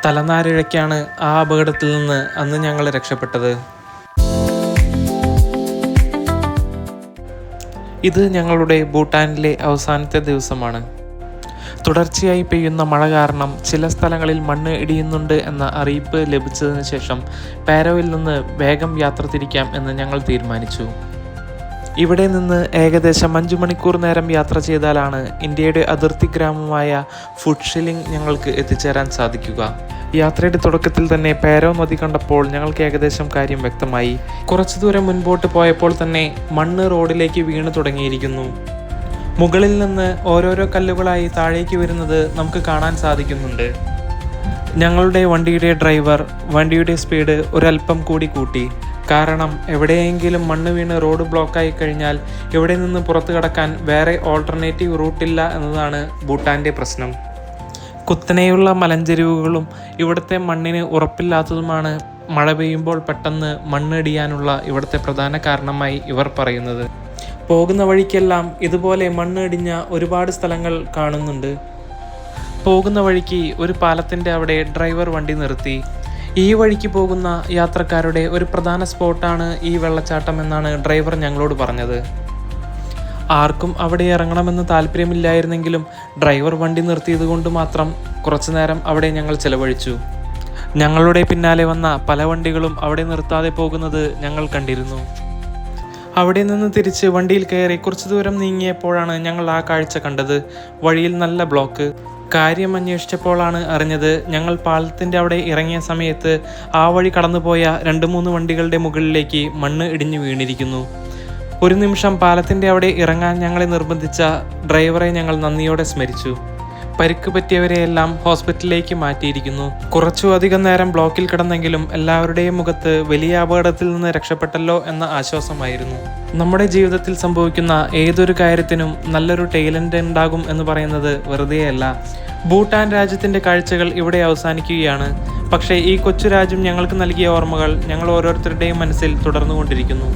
തലനാരിഴയ്ക്കാണ് ആ അപകടത്തിൽ നിന്ന് അന്ന് ഞങ്ങൾ രക്ഷപ്പെട്ടത്. ഇത് ഞങ്ങളുടെ ഭൂട്ടാനിലെ അവസാനത്തെ ദിവസമാണ്. തുടർച്ചയായി പെയ്യുന്ന മഴ കാരണം ചില സ്ഥലങ്ങളിൽ മണ്ണ് ഇടിയുന്നുണ്ട് എന്ന അറിയിപ്പ് ലഭിച്ചതിന് ശേഷം പാരോയിൽ നിന്ന് വേഗം യാത്ര തിരിക്കാം എന്ന് ഞങ്ങൾ തീരുമാനിച്ചു. ഇവിടെ നിന്ന് ഏകദേശം 5 മണിക്കൂർ നേരം യാത്ര ചെയ്താലാണ് ഇന്ത്യയുടെ അതിർത്തി ഗ്രാമമായ ഫുട്ഷിലിംഗ് ഞങ്ങൾക്ക് എത്തിച്ചേരാൻ സാധിക്കുക. യാത്രയുടെ തുടക്കത്തിൽ തന്നെ പാരോ നദി കണ്ടപ്പോൾ ഞങ്ങൾക്ക് ഏകദേശം കാര്യം വ്യക്തമായി. കുറച്ചു ദൂരം മുൻപോട്ട് പോയപ്പോൾ തന്നെ മണ്ണ് റോഡിലേക്ക് വീണു തുടങ്ങിയിരിക്കുന്നു. മുകളിൽ നിന്ന് ഓരോരോ കല്ലുകളായി താഴേക്ക് വരുന്നത് നമുക്ക് കാണാൻ സാധിക്കുന്നുണ്ട്. ഞങ്ങളുടെ വണ്ടിയുടെ ഡ്രൈവർ വണ്ടിയുടെ സ്പീഡ് ഒരല്പം കൂടി കൂട്ടി. കാരണം എവിടെയെങ്കിലും മണ്ണ് വീണ് റോഡ് ബ്ലോക്കായി കഴിഞ്ഞാൽ ഇവിടെ നിന്ന് പുറത്തു കടക്കാൻ വേറെ ഓൾട്ടർനേറ്റീവ് റൂട്ടില്ല എന്നതാണ് ഭൂട്ടാൻ്റെ പ്രശ്നം. കുത്തനെയുള്ള മലഞ്ചെരിവുകളും ഇവിടുത്തെ മണ്ണിന് ഉറപ്പില്ലാത്തതുമാണ് മഴ പെയ്യുമ്പോൾ പെട്ടെന്ന് മണ്ണിടിയാനുള്ള ഇവിടുത്തെ പ്രധാന കാരണമായി ഇവർ പറയുന്നത്. പോകുന്ന വഴിക്കെല്ലാം ഇതുപോലെ മണ്ണിടിഞ്ഞ ഒരുപാട് സ്ഥലങ്ങൾ കാണുന്നുണ്ട്. പോകുന്ന വഴിക്ക് ഒരു പാലത്തിൻ്റെ അവിടെ ഡ്രൈവർ വണ്ടി നിർത്തി. ഈ വഴിക്ക് പോകുന്ന യാത്രക്കാരുടെ ഒരു പ്രധാന സ്പോട്ടാണ് ഈ വെള്ളച്ചാട്ടം എന്നാണ് ഡ്രൈവർ ഞങ്ങളോട് പറഞ്ഞത്. ആർക്കും അവിടെ ഇറങ്ങണമെന്ന് താല്പര്യമില്ലായിരുന്നെങ്കിലും ഡ്രൈവർ വണ്ടി നിർത്തിയത് കൊണ്ട് മാത്രം കുറച്ചു നേരം അവിടെ ഞങ്ങൾ ചെലവഴിച്ചു. ഞങ്ങളുടെ പിന്നാലെ വന്ന പല വണ്ടികളും അവിടെ നിർത്താതെ പോകുന്നത് ഞങ്ങൾ കണ്ടിരുന്നു. അവിടെ നിന്ന് തിരിച്ച് വണ്ടിയിൽ കയറി കുറച്ചു ദൂരം നീങ്ങിയപ്പോഴാണ് ഞങ്ങൾ ആ കാഴ്ച കണ്ടത്. വഴിയിൽ നല്ല ബ്ലോക്ക്. കാര്യം അന്വേഷിച്ചപ്പോഴാണ് അറിഞ്ഞത് ഞങ്ങൾ പാലത്തിൻ്റെ അവിടെ ഇറങ്ങിയ സമയത്ത് ആ വഴി കടന്നുപോയ 2-3 വണ്ടികളുടെ മുകളിലേക്ക് മണ്ണ് ഇടിഞ്ഞു വീണിരിക്കുന്നു. ഒരു നിമിഷം പാലത്തിൻ്റെ അവിടെ ഇറങ്ങാൻ ഞങ്ങളെ നിർബന്ധിച്ച ഡ്രൈവറെ ഞങ്ങൾ നന്ദിയോടെ സ്മരിച്ചു. പരിക്ക് പറ്റിയവരെയെല്ലാം ഹോസ്പിറ്റലിലേക്ക് മാറ്റിയിരിക്കുന്നു. കുറച്ചു അധികം നേരം ബ്ലോക്കിൽ കിടന്നെങ്കിലും എല്ലാവരുടെയും മുഖത്ത് വലിയ അപകടത്തിൽ നിന്ന് രക്ഷപ്പെട്ടല്ലോ എന്ന ആശ്വാസമായിരുന്നു. നമ്മുടെ ജീവിതത്തിൽ സംഭവിക്കുന്ന ഏതൊരു കാര്യത്തിനും നല്ലൊരു ടൈലന്റ് ഉണ്ടാകും എന്ന് പറയുന്നത് വെറുതെയല്ല. ഭൂട്ടാൻ രാജ്യത്തിൻ്റെ കാഴ്ചകൾ ഇവിടെ അവസാനിക്കുകയാണ്. പക്ഷേ ഈ കൊച്ചു രാജ്യം ഞങ്ങൾക്ക് നൽകിയ ഓർമ്മകൾ ഞങ്ങൾ ഓരോരുത്തരുടെയും മനസ്സിൽ തുടർന്നുകൊണ്ടിരിക്കുന്നു.